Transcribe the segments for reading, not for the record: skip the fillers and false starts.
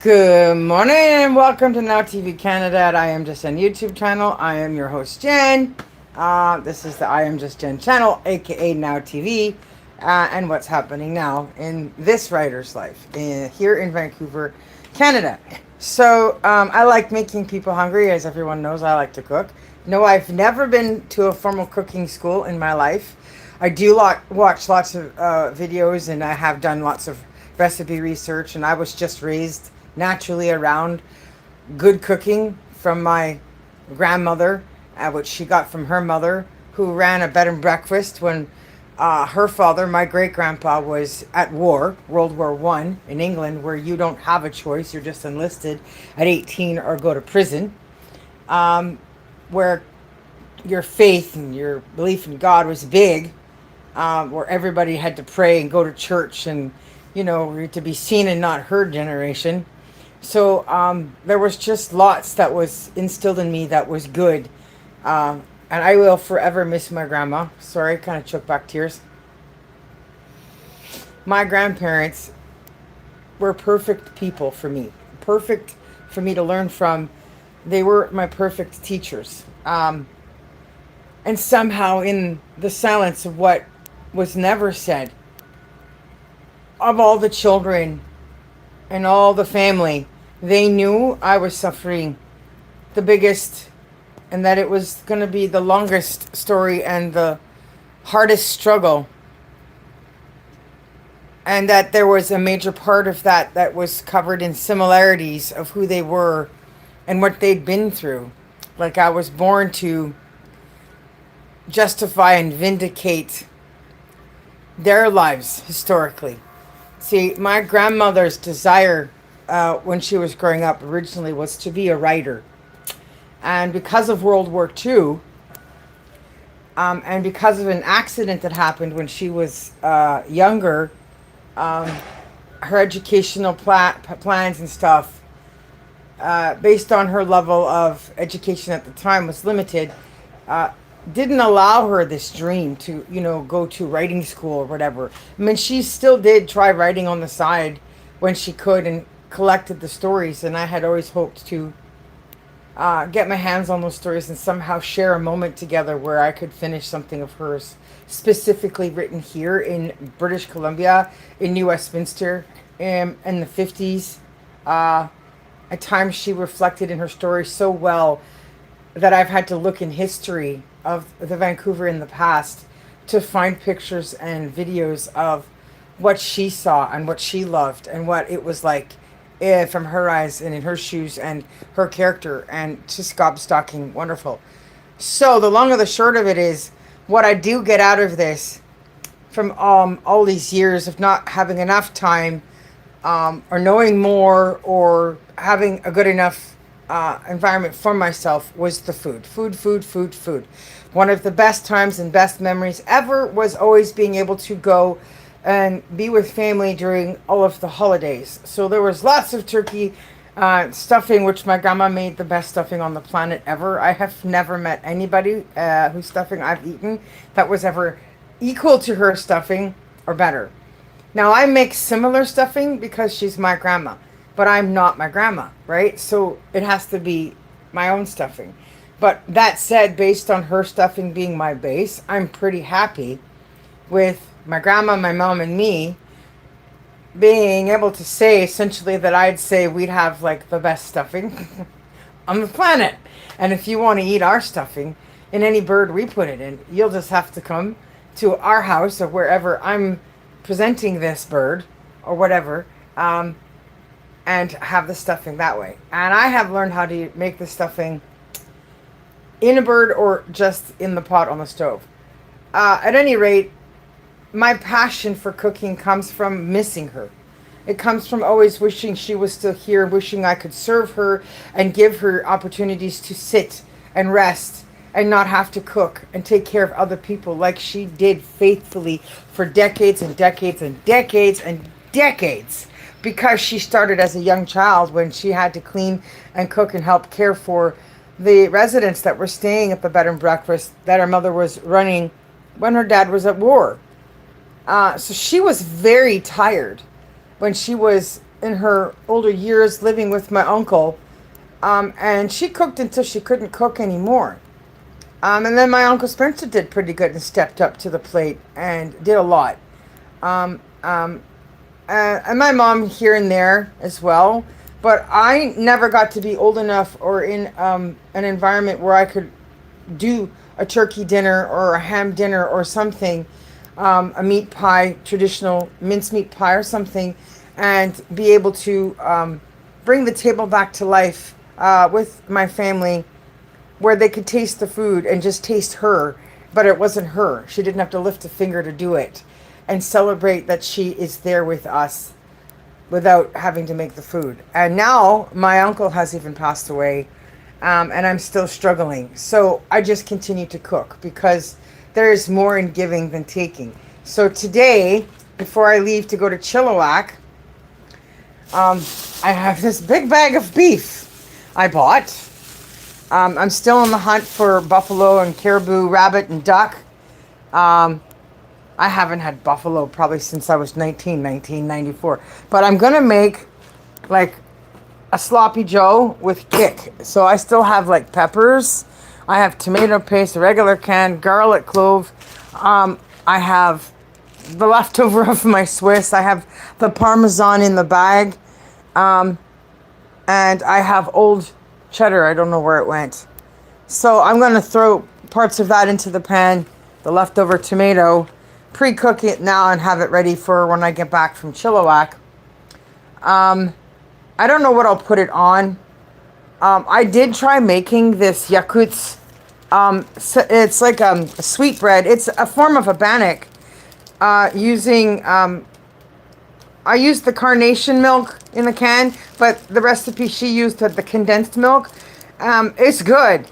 Good morning and welcome to Now TV Canada at I Am Just Jen YouTube channel. I am your host Jen. This is the I Am Just Jen channel, aka Now TV, and what's happening now in this writer's life here in Vancouver, Canada. So I like making people hungry, as everyone knows. I like to cook. No, I've never been to a formal cooking school in my life. I do watch lots of videos, and I have done lots of recipe research, and I was just raised naturally around good cooking from my grandmother, which she got from her mother, who ran a bed and breakfast when her father, my great grandpa, was at war, World War One in England, where you don't have a choice; you're just enlisted at 18 or go to prison. Where your faith and your belief in God was big, where everybody had to pray and go to church, and to be seen and not heard generation. So there was just lots that was instilled in me that was good. And I will forever miss my grandma. Sorry, kind of choked back tears. My grandparents were perfect people for me. Perfect for me to learn from. They were my perfect teachers. And somehow in the silence of what was never said, of all the children and all the family, they knew I was suffering the biggest, and that it was going to be the longest story and the hardest struggle, and that there was a major part of that was covered in similarities of who they were and what they'd been through. Like I was born to justify and vindicate their lives historically. See, my grandmother's desire when she was growing up originally was to be a writer. And because of World War II, and because of an accident that happened when she was younger, her educational plans and stuff, based on her level of education at the time, was limited. Didn't allow her this dream to, go to writing school or whatever. I mean, she still did try writing on the side when she could and collected the stories. And I had always hoped to get my hands on those stories and somehow share a moment together where I could finish something of hers, specifically written here in British Columbia, in New Westminster, in the 50s. At times she reflected in her story so well that I've had to look in history of the Vancouver in the past to find pictures and videos of what she saw and what she loved and what it was like from her eyes and in her shoes and her character, and just gobstocking wonderful. So the long and the short of it is, what I do get out of this from all these years of not having enough time, or knowing more, or having a good enough environment for myself, was the food. Food. One of the best times and best memories ever was always being able to go and be with family during all of the holidays. So there was lots of turkey stuffing, which my grandma made the best stuffing on the planet ever. I have never met anybody whose stuffing I've eaten that was ever equal to her stuffing or better. Now, I make similar stuffing because she's my grandma, but I'm not my grandma, right? So it has to be my own stuffing. But that said, based on her stuffing being my base, I'm pretty happy with my grandma, my mom, and me being able to say essentially that I'd say we'd have like the best stuffing on the planet. And if you want to eat our stuffing in any bird we put it in, you'll just have to come to our house or wherever I'm presenting this bird or whatever, and have the stuffing that way. And I have learned how to make the stuffing in a bird or just in the pot on the stove. At any rate, my passion for cooking comes from missing her. It comes from always wishing she was still here, wishing I could serve her and give her opportunities to sit and rest and not have to cook and take care of other people like she did faithfully for decades and decades and decades and decades. Because she started as a young child when she had to clean and cook and help care for the residents that were staying at the bed and breakfast that her mother was running when her dad was at war. So she was very tired when she was in her older years living with my uncle, and she cooked until she couldn't cook anymore. And then my Uncle Spencer did pretty good and stepped up to the plate and did a lot. Um, um, and my mom here and there as well. But I never got to be old enough or in an environment where I could do a turkey dinner or a ham dinner or something, a meat pie, traditional mincemeat pie or something, and be able to bring the table back to life with my family where they could taste the food and just taste her, but it wasn't her. She didn't have to lift a finger to do it and celebrate that she is there with us without having to make the food. And now my uncle has even passed away, and I'm still struggling. So I just continue to cook because there is more in giving than taking. So today, before I leave to go to Chilliwack, I have this big bag of beef I bought. I'm still on the hunt for buffalo and caribou, rabbit and duck. I haven't had buffalo probably since I was 1994. But I'm going to make like a sloppy joe with kick. So I still have like peppers. I have tomato paste, a regular can, garlic clove. I have the leftover of my Swiss. I have the Parmesan in the bag. And I have old cheddar. I don't know where it went. So I'm going to throw parts of that into the pan, the leftover tomato, pre-cook it now and have it ready for when I get back from Chilliwack. I don't know what I'll put it on. I did try making this Yakutsk. So it's like a sweet bread. It's a form of a bannock. Using I used the carnation milk in the can, but the recipe she used had the condensed milk. It's good.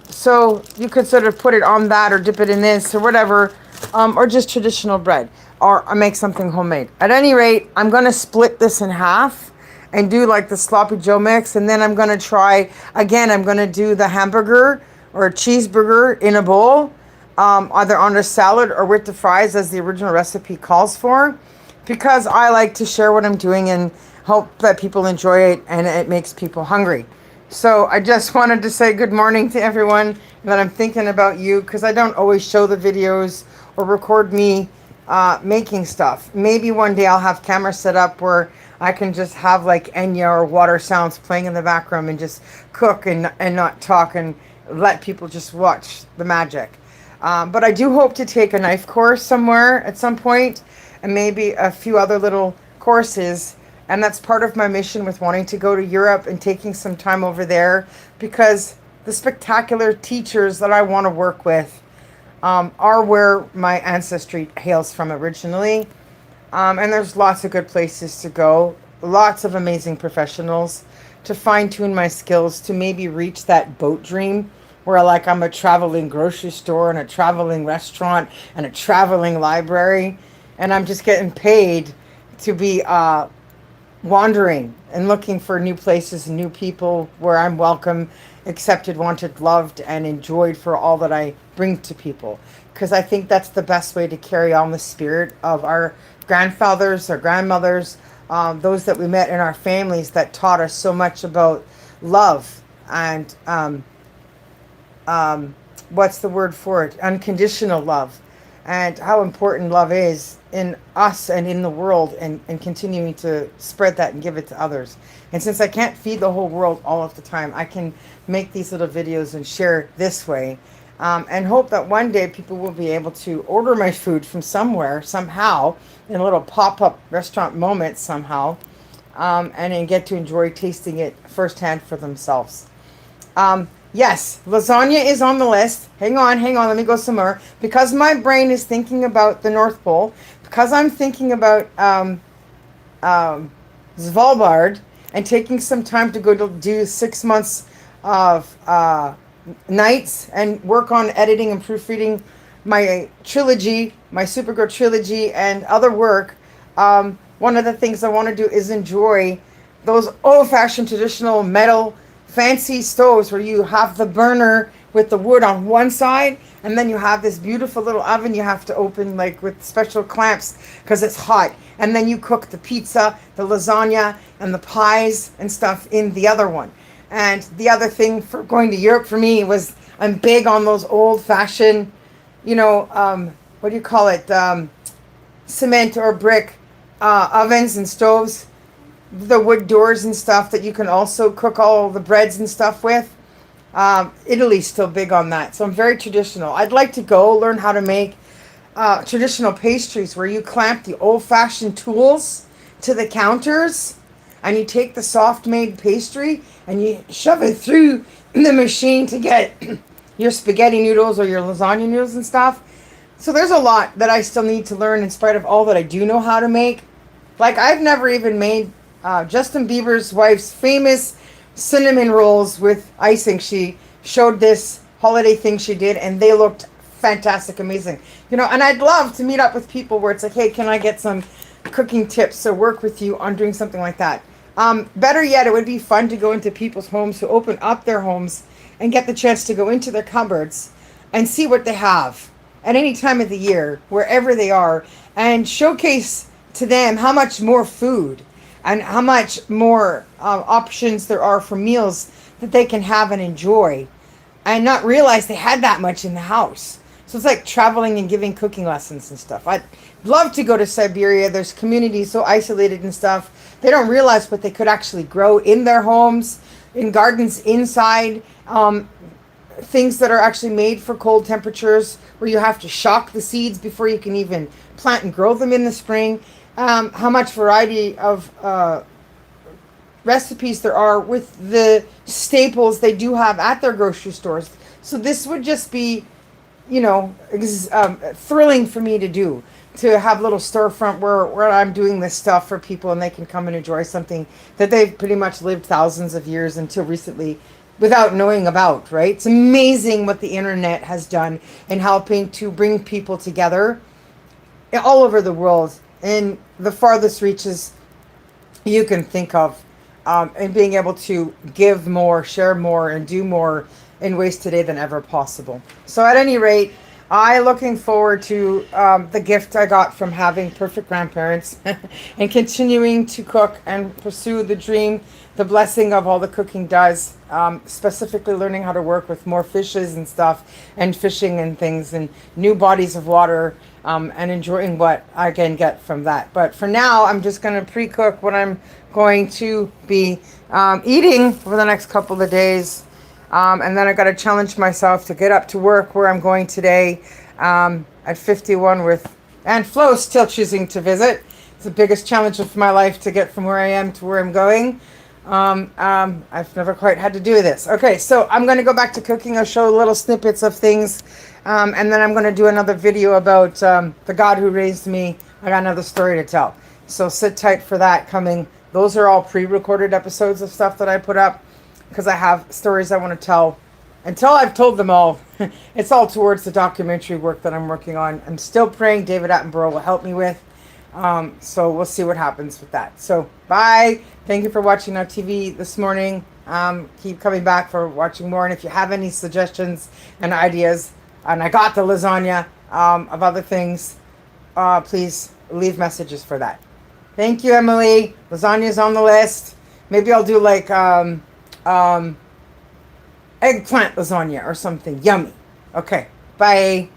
So you could sort of put it on that or dip it in this or whatever, or just traditional bread, or I make something homemade. At any rate, I'm going to split this in half and do like the sloppy joe mix. And then I'm going to try, again, I'm going to do the hamburger or a cheeseburger in a bowl, either on a salad or with the fries as the original recipe calls for, because I like to share what I'm doing and hope that people enjoy it and it makes people hungry. So I just wanted to say good morning to everyone, that I'm thinking about you, because I don't always show the videos or record me making stuff. Maybe one day I'll have camera set up where I can just have like Enya or water sounds playing in the background and just cook and not talk and let people just watch the magic. But I do hope to take a knife course somewhere at some point, and maybe a few other little courses. And that's part of my mission with wanting to go to Europe and taking some time over there, because the spectacular teachers that I want to work with are where my ancestry hails from originally. And there's lots of good places to go, lots of amazing professionals to fine tune my skills to maybe reach that boat dream where like I'm a traveling grocery store and a traveling restaurant and a traveling library, and I'm just getting paid to be wandering and looking for new places and new people where I'm welcome, accepted, wanted, loved, and enjoyed for all that I bring to people. Because I think that's the best way to carry on the spirit of our grandfathers, our grandmothers, those that we met in our families that taught us so much about love and what's the word for it? Unconditional love, and how important love is in us and in the world, and continuing to spread that and give it to others. And since I can't feed the whole world all of the time, I can make these little videos and share this way, and hope that one day people will be able to order my food from somewhere, somehow, in a little pop-up restaurant moment somehow, and then get to enjoy tasting it firsthand for themselves. Yes, lasagna is on the list. Hang on, let me go somewhere. Because my brain is thinking about the North Pole, because I'm thinking about Svalbard, and taking some time to go to do 6 months of nights and work on editing and proofreading my trilogy, my Supergirl trilogy, and other work. One of the things I want to do is enjoy those old-fashioned traditional metal fancy stoves where you have the burner with the wood on one side, and then you have this beautiful little oven you have to open like with special clamps because it's hot. And then you cook the pizza, the lasagna, and the pies and stuff in the other one. And the other thing for going to Europe for me was I'm big on those old-fashioned, what do you call it, cement or brick ovens and stoves, the wood doors and stuff that you can also cook all the breads and stuff with. Italy's still big on that, so I'm very traditional. I'd like to go learn how to make traditional pastries where you clamp the old-fashioned tools to the counters and you take the soft-made pastry and you shove it through the machine to get your spaghetti noodles or your lasagna noodles and stuff. So there's a lot that I still need to learn in spite of all that I do know how to make. Like, I've never even made Justin Bieber's wife's famous cinnamon rolls with icing. She showed this holiday thing she did, and they looked fantastic, amazing. And I'd love to meet up with people where it's like, hey, can I get some cooking tips or work with you on doing something like that? Better yet, it would be fun to go into people's homes, to open up their homes and get the chance to go into their cupboards and see what they have at any time of the year, wherever they are, and showcase to them how much more food and how much more options there are for meals that they can have and enjoy, and not realize they had that much in the house. So it's like traveling and giving cooking lessons and stuff. I'd love to go to Siberia. There's communities so isolated and stuff. They don't realize what they could actually grow in their homes, in gardens inside, things that are actually made for cold temperatures where you have to shock the seeds before you can even plant and grow them in the spring. How much variety of recipes there are with the staples they do have at their grocery stores. So this would just be, thrilling for me to do, to have a little storefront where I'm doing this stuff for people and they can come and enjoy something that they've pretty much lived thousands of years until recently without knowing about, right? It's amazing what the internet has done in helping to bring people together all over the world in the farthest reaches you can think of, and being able to give more, share more, and do more in ways today than ever possible. So at any rate, looking forward to the gift I got from having perfect grandparents and continuing to cook and pursue the dream, the blessing of all the cooking does, specifically learning how to work with more fishes and stuff and fishing and things and new bodies of water, and enjoying what I can get from that. But for now, I'm just going to pre-cook what I'm going to be eating for the next couple of days. And then I got to challenge myself to get up to work where I'm going today at 51 and Flo still choosing to visit. It's the biggest challenge of my life to get from where I am to where I'm going. I've never quite had to do this. Okay, so I'm going to go back to cooking. I'll show little snippets of things. And then I'm going to do another video about the God who raised me. I got another story to tell. So sit tight for that coming. Those are all pre-recorded episodes of stuff that I put up, because I have stories I want to tell. Until I've told them all, it's all towards the documentary work that I'm working on. I'm still praying David Attenborough will help me with. So we'll see what happens with that. So bye. Thank you for watching Now TV this morning. Keep coming back for watching more. And if you have any suggestions and ideas, and I got the lasagna of other things, please leave messages for that. Thank you, Emily. Lasagna's on the list. Maybe I'll do like eggplant lasagna or something yummy. Okay, bye.